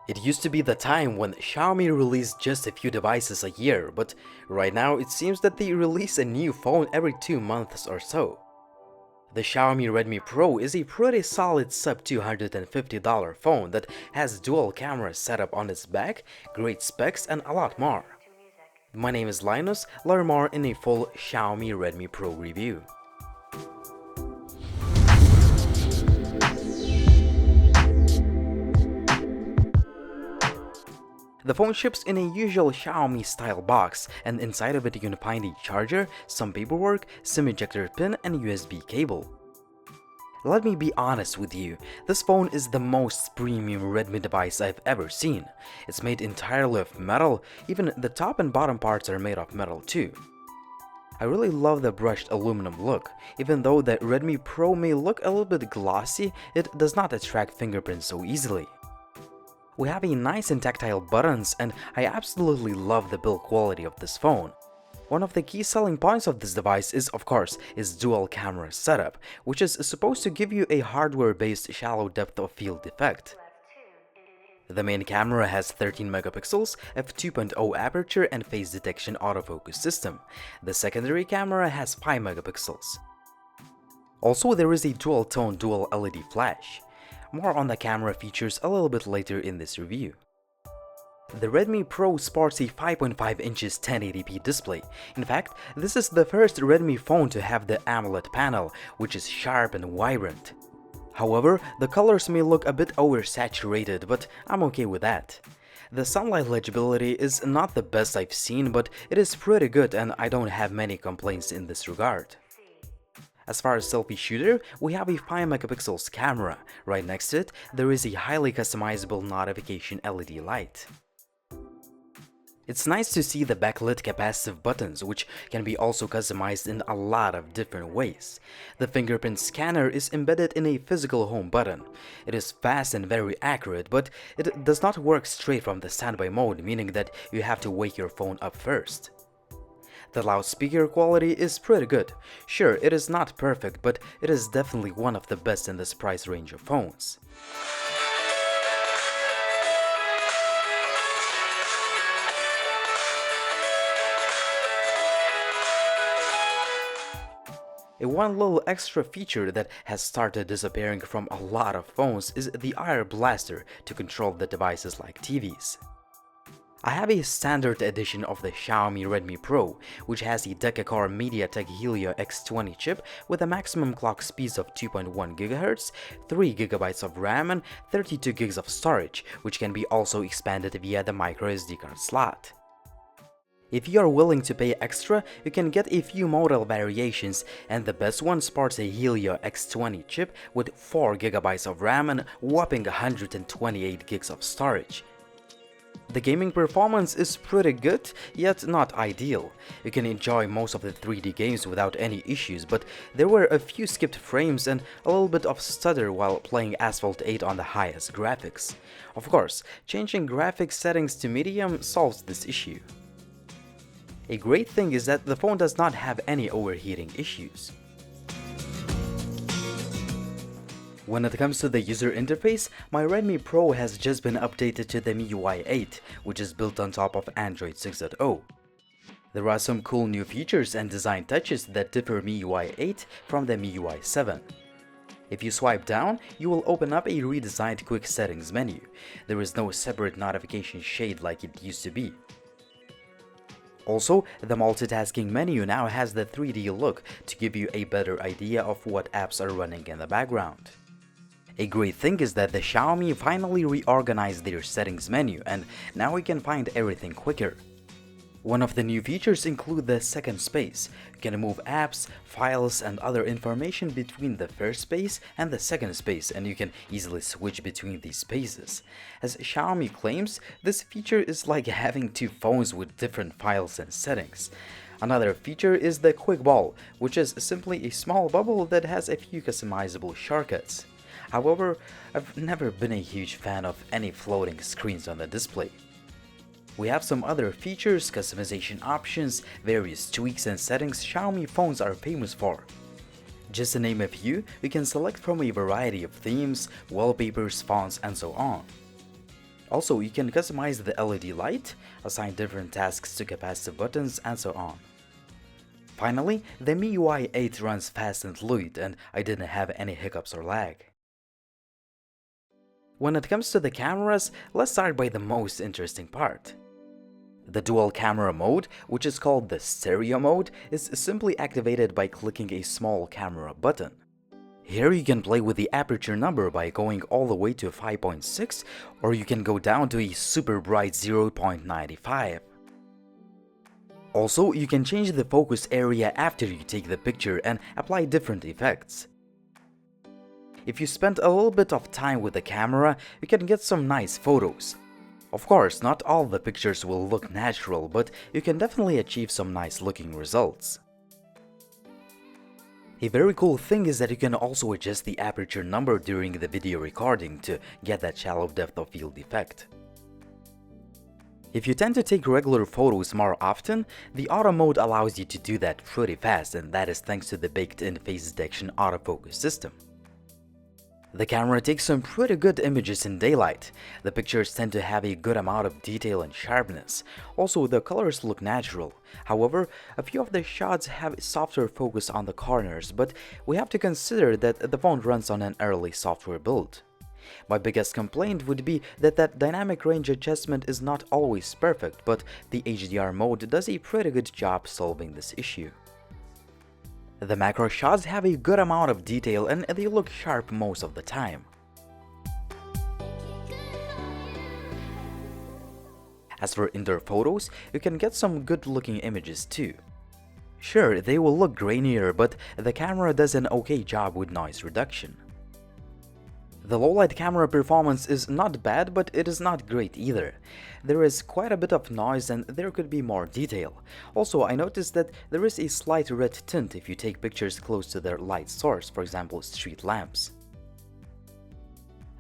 It used to be the time when Xiaomi released just a few devices a year, but right now it seems that they release a new phone every 2 months or so. The Xiaomi Redmi Pro is a pretty solid sub $250 phone that has dual camera setup on its back, great specs and a lot more. My name is Linus, learn more in a full Xiaomi Redmi Pro review. The phone ships in a usual Xiaomi style box, and inside of it you can find a charger, some paperwork, SIM ejector pin and USB cable. Let me be honest with you, this phone is the most premium Redmi device I've ever seen. It's made entirely of metal, even the top and bottom parts are made of metal too. I really love the brushed aluminum look. Even though the Redmi Pro may look a little bit glossy, it does not attract fingerprints so easily. We have a nice and tactile buttons, and I absolutely love the build quality of this phone. One of the key selling points of this device is, of course, its dual camera setup, which is supposed to give you a hardware-based shallow depth of field effect. The main camera has 13 megapixels, f2.0 aperture and face detection autofocus system. The secondary camera has 5 megapixels. Also, there is a dual-tone dual LED flash. More on the camera features a little bit later in this review. The Redmi Pro sports a 5.5 inches 1080p display. In fact, this is the first Redmi phone to have the Amoled panel, which is sharp and vibrant. However, the colors may look a bit oversaturated, but I'm okay with that. The sunlight legibility is not the best I've seen, but it is pretty good and I don't have many complaints in this regard. As far as selfie shooter, we have a 5 megapixels camera. Right next to it, there is a highly customizable notification LED light. It's nice to see the backlit capacitive buttons, which can be also customized in a lot of different ways. The fingerprint scanner is embedded in a physical home button. It is fast and very accurate, but it does not work straight from the standby mode, meaning that you have to wake your phone up first. The loudspeaker quality is pretty good. Sure, it is not perfect, but it is definitely one of the best in this price range of phones. One little extra feature that has started disappearing from a lot of phones is the IR blaster to control the devices like TVs. I have a standard edition of the Xiaomi Redmi Pro, which has a deca-core MediaTek Helio X20 chip with a maximum clock speed of 2.1 GHz, 3 GB of RAM and 32 GB of storage, which can be also expanded via the microSD card slot. If you are willing to pay extra, you can get a few model variations, and the best one sports a Helio X20 chip with 4 GB of RAM and whopping 128 GB of storage. The gaming performance is pretty good, yet not ideal. You can enjoy most of the 3D games without any issues, but there were a few skipped frames and a little bit of stutter while playing Asphalt 8 on the highest graphics. Of course, changing graphics settings to medium solves this issue. A great thing is that the phone does not have any overheating issues. When it comes to the user interface, my Redmi Pro has just been updated to the MIUI 8, which is built on top of Android 6.0. There are some cool new features and design touches that differ MIUI 8 from the MIUI 7. If you swipe down, you will open up a redesigned quick settings menu. There is no separate notification shade like it used to be. Also, the multitasking menu now has the 3D look to give you a better idea of what apps are running in the background. A great thing is that the Xiaomi finally reorganized their settings menu, and now we can find everything quicker. One of the new features include the second space. You can move apps, files and other information between the first space and the second space, and you can easily switch between these spaces. As Xiaomi claims, this feature is like having two phones with different files and settings. Another feature is the Quick Ball, which is simply a small bubble that has a few customizable shortcuts. However, I've never been a huge fan of any floating screens on the display. We have some other features, customization options, various tweaks and settings Xiaomi phones are famous for. Just to name a few, we can select from a variety of themes, wallpapers, fonts, and so on. Also, you can customize the LED light, assign different tasks to capacitive buttons, and so on. Finally, the MIUI 8 runs fast and fluid, and I didn't have any hiccups or lag. When it comes to the cameras, let's start by the most interesting part. The dual camera mode, which is called the stereo mode, is simply activated by clicking a small camera button. Here you can play with the aperture number by going all the way to 5.6, or you can go down to a super bright 0.95. Also, you can change the focus area after you take the picture and apply different effects. If you spend a little bit of time with the camera, you can get some nice photos. Of course, not all the pictures will look natural, but you can definitely achieve some nice looking results. A very cool thing is that you can also adjust the aperture number during the video recording to get that shallow depth of field effect. If you tend to take regular photos more often, the auto mode allows you to do that pretty fast, and that is thanks to the baked-in face detection autofocus system. The camera takes some pretty good images in daylight. The pictures tend to have a good amount of detail and sharpness. Also, the colors look natural. However, a few of the shots have softer focus on the corners, but we have to consider that the phone runs on an early software build. My biggest complaint would be that dynamic range adjustment is not always perfect, but the HDR mode does a pretty good job solving this issue. The macro shots have a good amount of detail and they look sharp most of the time. As for indoor photos, you can get some good looking images too. Sure, they will look grainier, but the camera does an okay job with noise reduction. The low-light camera performance is not bad, but it is not great either. There is quite a bit of noise and there could be more detail. Also, I noticed that there is a slight red tint if you take pictures close to their light source, for example street lamps.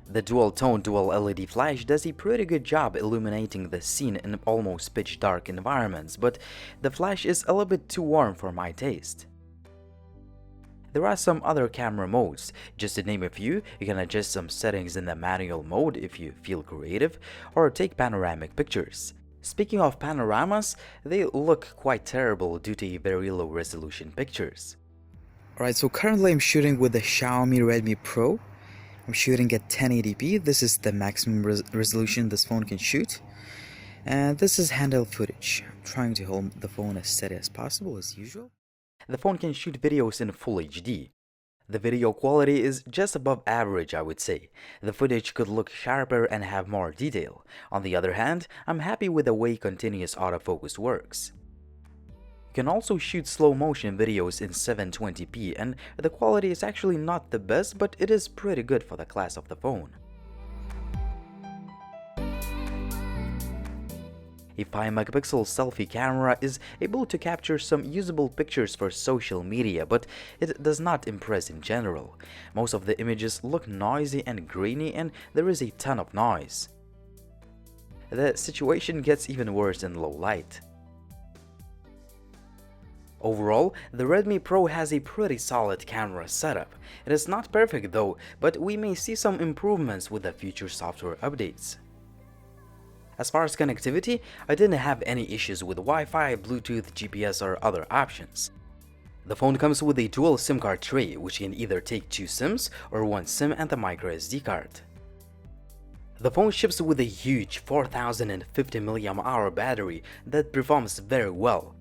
The dual-tone dual LED flash does a pretty good job illuminating the scene in almost pitch-dark environments, but the flash is a little bit too warm for my taste. There are some other camera modes. Just to name a few, you can adjust some settings in the manual mode if you feel creative, or take panoramic pictures. Speaking of panoramas, they look quite terrible due to very low resolution pictures. Alright, so currently I'm shooting with the Xiaomi Redmi Pro. I'm shooting at 1080p. This is the maximum resolution this phone can shoot. And this is handheld footage. I'm trying to hold the phone as steady as possible as usual. The phone can shoot videos in Full HD. The video quality is just above average, I would say. The footage could look sharper and have more detail. On the other hand, I'm happy with the way continuous autofocus works. You can also shoot slow motion videos in 720p, and the quality is actually not the best, but it is pretty good for the class of the phone. A 5-megapixel selfie camera is able to capture some usable pictures for social media, but it does not impress in general. Most of the images look noisy and grainy, and there is a ton of noise. The situation gets even worse in low light. Overall, the Redmi Pro has a pretty solid camera setup. It is not perfect though, but we may see some improvements with the future software updates. As far as connectivity, I didn't have any issues with Wi-Fi, Bluetooth, GPS or other options. The phone comes with a dual SIM card tray, which can either take 2 SIMs or 1 SIM and the micro SD card. The phone ships with a huge 4050 mAh battery that performs very well.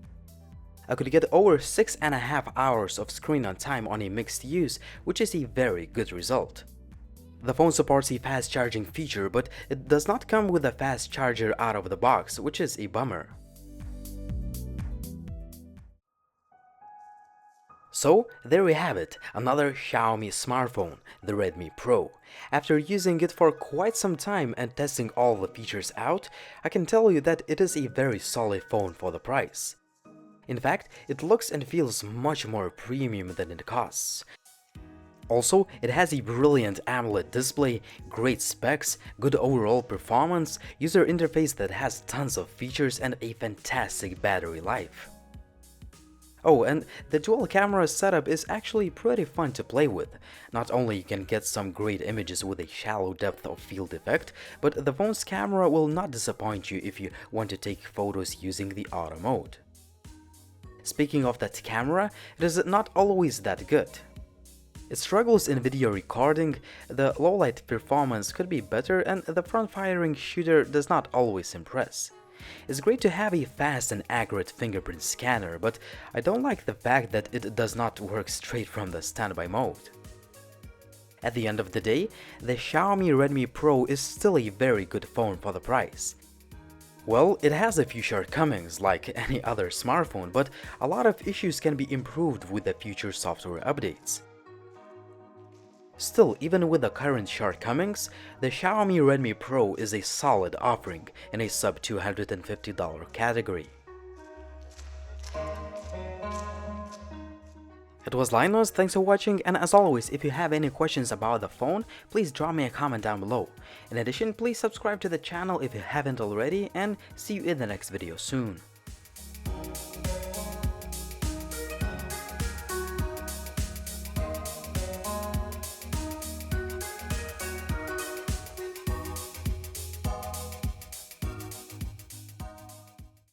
I could get over 6.5 hours of screen on time on a mixed use, which is a very good result. The phone supports a fast charging feature, but it does not come with a fast charger out of the box, which is a bummer. So, there we have it, another Xiaomi smartphone, the Redmi Pro. After using it for quite some time and testing all the features out, I can tell you that it is a very solid phone for the price. In fact, it looks and feels much more premium than it costs. Also, it has a brilliant AMOLED display, great specs, good overall performance, user interface that has tons of features and a fantastic battery life. Oh, and the dual camera setup is actually pretty fun to play with. Not only you can get some great images with a shallow depth of field effect, but the phone's camera will not disappoint you if you want to take photos using the auto mode. Speaking of that camera, it is not always that good. It struggles in video recording, the low light performance could be better, and the front-firing shooter does not always impress. It's great to have a fast and accurate fingerprint scanner, but I don't like the fact that it does not work straight from the standby mode. At the end of the day, the Xiaomi Redmi Pro is still a very good phone for the price. Well, it has a few shortcomings like any other smartphone, but a lot of issues can be improved with the future software updates. Still, even with the current shortcomings, the Xiaomi Redmi Pro is a solid offering in a sub $250 category. It was Linus, thanks for watching, and as always, if you have any questions about the phone, please drop me a comment down below. In addition, please subscribe to the channel if you haven't already, and see you in the next video soon.